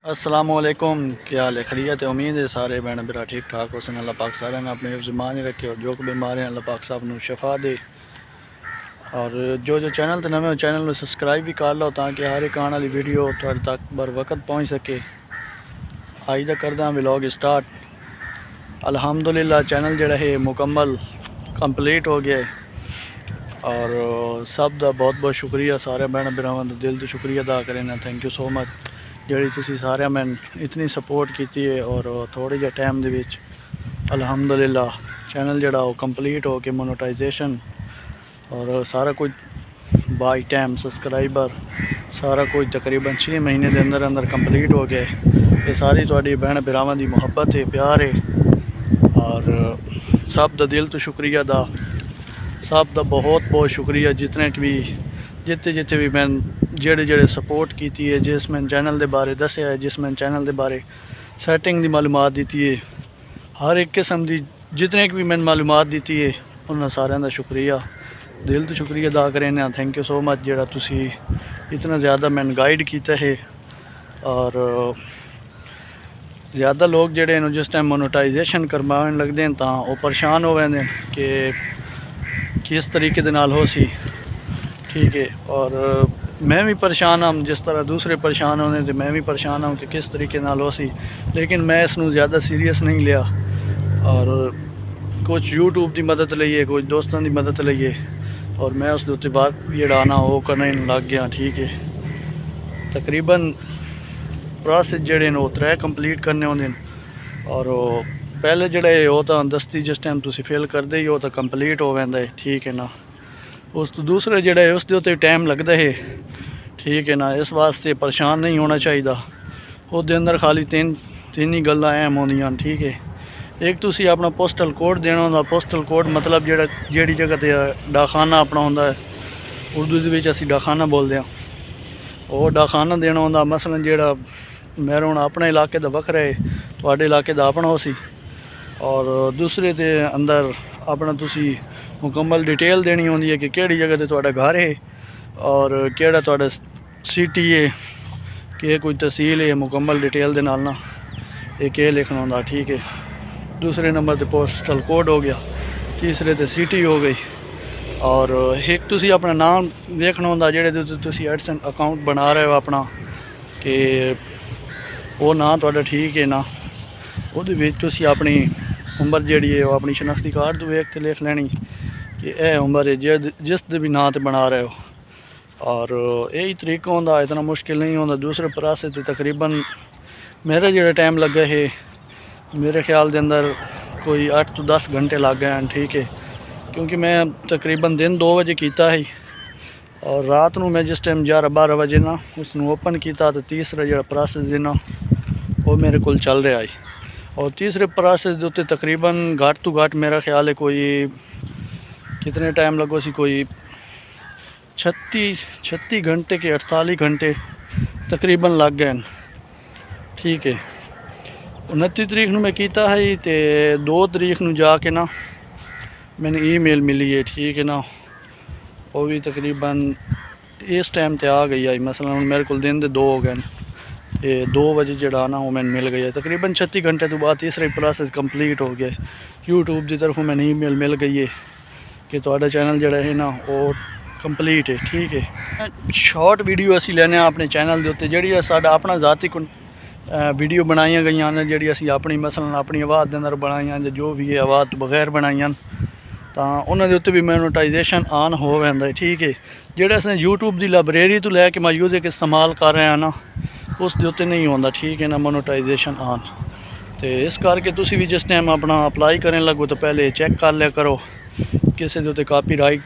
अस्सलामुअलैकुम, क्या हाल है? खैरियत है? उम्मीद है सारे बहन भरा ठीक ठाक हो। अल्लाह पाक सारे ने अपने ज़ुबान ही रखे और जो कोई बीमार हैं अल्लाह पाक साहब ने शफा दे। और जो चैनल तो नवे चैनल में सब्सक्राइब भी कर लो ताकि हर एक आने वाली वीडियो तुहाडे तक बर वक्त पहुँच सके। आज दा करदा व्लॉग स्टार्ट। अल्हम्दुलिल्लाह चैनल जड़ा है मुकम्मल कंप्लीट हो गया है और सब का बहुत बहुत शुक्रिया। सारे भैन भरावां दा दिल तो शुक्रिया अदा करें। थैंक यू सो मच जी तुसी सारे मैं इतनी सपोर्ट की है। और थोड़े जे टाइम दे विच अल्हम्दुलिल्लाह चैनल जड़ा वो कंप्लीट हो के मोनेटाइजेशन और सारा कुछ बाई टाइम सब्सक्राइबर सारा कुछ तकरीबन 6 महीने के अंदर अंदर कंप्लीट हो गया। ये सारी थोड़ी भैन भरावां दी मुहब्बत है, प्यार है और सब दा दिल तो शुक्रिया दा सब दा बहुत बहुत शुक्रिया। जितने भी जिते भी मैं जेड़े जेड़े सपोर्ट की है, जिस मैं चैनल के बारे दसिया है, जिस मैं चैनल के बारे सैटिंग की मालूमात दी है, हर एक किस्म की जितने भी मैंने मालूमात दी है उन्होंने सारे का शुक्रिया दिल तो शुक्रिया अदा करें। थैंक यू सो मच जरा तुसी इतना ज़्यादा मैंने गाइड किया है। और ज़्यादा लोग जड़े जिस टाइम मोनेटाइजेशन करवाने लगते हैं तो वो परेशान हो गए कि किस तरीके दे नाल हो सी। ठीक है, और मैं भी परेशान हूँ जिस तरह दूसरे परेशान होने थे, मैं भी परेशान हूँ कि किस तरीके नाल हो सी। लेकिन मैं इसनूं ज़्यादा सीरियस नहीं लिया और कुछ यूट्यूब की मदद लईए, कुछ दोस्तों की मदद लईए और मैं उस उत्ते बात जड़ाना वो करने लग गया। ठीक है, तकरीबन प्रोसेस जड़े वो 3 कंप्लीट करने होंगे और पहले जड़े वो तो दस्ती जिस टाइम तुसी फिल करते ही हो तो कंप्लीट हो जाता है। ठीक है ना, उस तो दूसरे जड़े उसके उत्ते टाइम लगता है। ठीक है ना, इस वास्ते परेशान नहीं होना चाहिए। उसके अंदर खाली तीन ही गल्लां अहम होंदियां। ठीक है, एक तुसी अपना पोस्टल कोड देना होंदा। पोस्टल कोड मतलब जेड़ी जगह ते डाकखाना अपना होंदा है, उर्दू दे विच असीं डाकखाना बोलते हैं, वो डाकखाना देना होंदा। मसलन जेड़ा मेरा हुण अपने इलाके दा वखरा है, तुहाडे इलाके दा अपना होसी और दूसरे के अंदर अपना तुसी मुकम्मल डिटेल देनी होंदी है कि केड़ी जगह ते तुहाडा घर है और केड़ा तुहाडा सिटी है, कि कोई तहसील है, मुकम्मल डिटेल दे नाल ना एक लिखना होंदा। ठीक है, दूसरे नंबर पे पोस्टल कोड हो गया, तीसरे ते सिटी हो गई और एक तुसी अपना नाम देखना होंदा जेड़े तुसी एडसेंस अकाउंट बना रहे हो अपना कि वो ना तुहाडा ठीक है ना। उहदे विच तुसी अपनी उम्र जेड़ी है वो अपनी शनाख्ती कार्ड तो वेख के लिख लेनी कि यह उम्र है जिस भी नाँ ते बना रहे हो। और यही तरीका होंदा, इतना मुश्किल नहीं होंदा। दूसरे प्रोसेस ते तकरीबन मेरा जो टाइम लगा है मेरे ख्याल के अंदर कोई 8 तो 10 घंटे लग गए हैं। ठीक है, क्योंकि मैं तकरीबन दिन 2 बजे किया है और रात को मैं जिस टाइम 11-12 बजे ना उसनू ओपन किया तो तीसरा जो प्रोसेस देना वो मेरे को चल रहा है। और तीसरे प्रोसेस के उत्ते तकरीबन घट तो घट मेरा ख्याल है कोई कितने टाइम लगो सी, कोई 36 घंटे के 48 घंटे तकरीबन लग गए। ठीक है, 29 तरीक नूं मैं किया है तो 2 तरीक नूं जाके ना मैंने ईमेल मिली है। ठीक है ना, वो भी तकरीबन इस टाइम ते आ गई है। मसलन मेरे को दिन दे 2 हो गए तो 2 बजे जड़ा ना वो मैंने मिल गई है। तकरीबन 36 घंटे तो बाद तीसरा प्रोसेस कंप्लीट हो गया। यूट्यूब की तरफों मैंने ईमेल मिल गई है कि तुहाडा चैनल जड़ा है ना वो कंप्लीट है। ठीक है, शॉर्ट वीडियो असी लेने अपने चैनल के उत्ते जी साडा अपना जाती वीडियो बनाई गई ने, जी असी अपनी मसलन अपनी आवाज़ के अंदर बनाई जो भी है आवाज़ तो बगैर बनाई तो उन्होंने उत्ते भी मोनेटाइजेशन ऑन हो जाता है। ठीक है, जेड़े असें यूट्यूब की लाइब्रेरी तो लैके म्यूजिक इस्तेमाल कर रहे हैं ना उस दे उत्ते नहीं होंदा। ठीक है ना, मोनेटाइजेशन ऑन तो इस करके तुसी भी जिस टाइम अपना अप्लाई करने लगो तो पहले चेक कर लिया करो किसी के उत्ते कापीराइट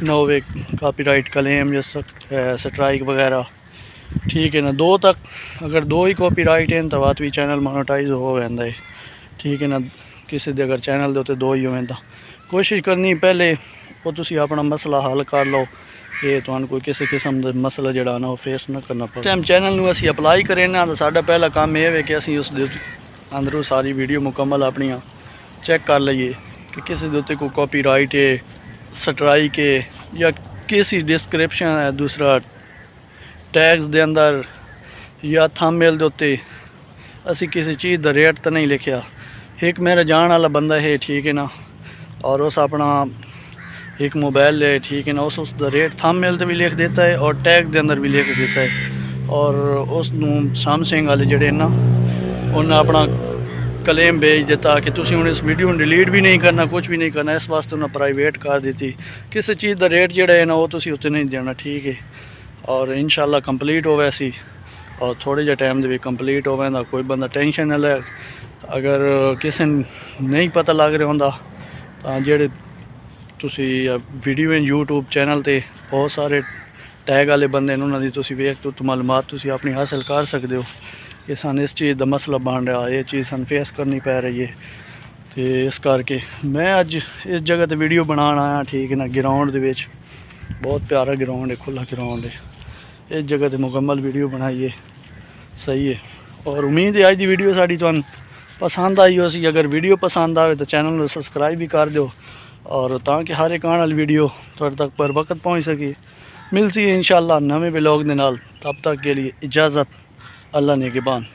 ना होवे, कापीराइट क्लेम या स्ट्राइक वगैरह। ठीक है ना, 2 तक अगर 2 ही कॉपीराइट हैं तो बात भी चैनल मोनेटाइज हो जाता है। ठीक है ना, किसी दे अगर चैनल के उत्ते 2 ही होवें तो कोशिश करनी पहले वो तुसी अपना मसला हल कर लो कि तुहानू कोई किसी किस्म का मसला जड़ा ना वो फेस ना करना पड़े। टाइम चैनल नूं असी अप्लाई करें ना तो साडा पहला काम यह है कि असी उस अंदरों सारी वीडियो मुकम्मल अपनियां चेक कर लीए कि किसी के उत्ते कोई कॉपीराइट है, स्ट्राइक है या किसी डिस्क्रिप्शन है, दूसरा टैग्स दे अंदर या थंबनेल दे उत्ते असी किसी चीज़ का रेट तो नहीं लिखा। एक मेरा जान वाला बंदा है, ठीक है ना, और उस अपना एक मोबाइल है, ठीक है ना, उसका रेट थंबनेल ते भी लिख देता है और टैग के अंदर भी लिख देता है। और उस सैमसंग वाले जड़े ना उन्हें अपना क्लेम भेज देता कि तुम हूँ इस वीडियो में डिलीट भी नहीं करना, कुछ भी नहीं करना, इस वास्ते उन्हें प्राइवेट कर दी। किसी चीज़ का रेट जोड़ा है ना वो तुम उत्ते नहीं देना, ठीक है। और इंशाल्लाह कंप्लीट हो वैसी और थोड़े जे टाइम भी कंप्लीट हो वैंदा, कोई बंदा टेंशन ना ले। अगर किसी नहीं पता लग रहा होंदा तो जेड़े तुसी वीडियो यूट्यूब चैनल ते बहुत सारे टैग वाले बंदे उन्होंने तुसी वेख तो मालूमात तुसी अपनी हासिल कर सकते हो कि सन इस चीज़ का मसला बन रहा, ये चीज़ सन फेस करनी पै रही है। तो इस करके मैं अज इस जगह ते वीडियो बनाना आया, ठीक है ना, ग्राउंड दे विच बहुत प्यारा ग्राउंड है, खुला ग्राउंड है। इस जगह ते मुकम्मल वीडियो बनाइए, सही है। और उम्मीद है अज की वीडियो साड़ी तुहानू पसंद आई हो सी। अगर वीडियो पसंद आए तो चैनल को सबसक्राइब भी कर दो और ताकि हर एक आने वाली वीडियो तुहाडे तक पर वक्त पहुँच सके। मिलती है इंशाअल्लाह नवे ब्लॉग दे नाल, तब तक के लिए इजाज़त, अल्लाह ने के बान।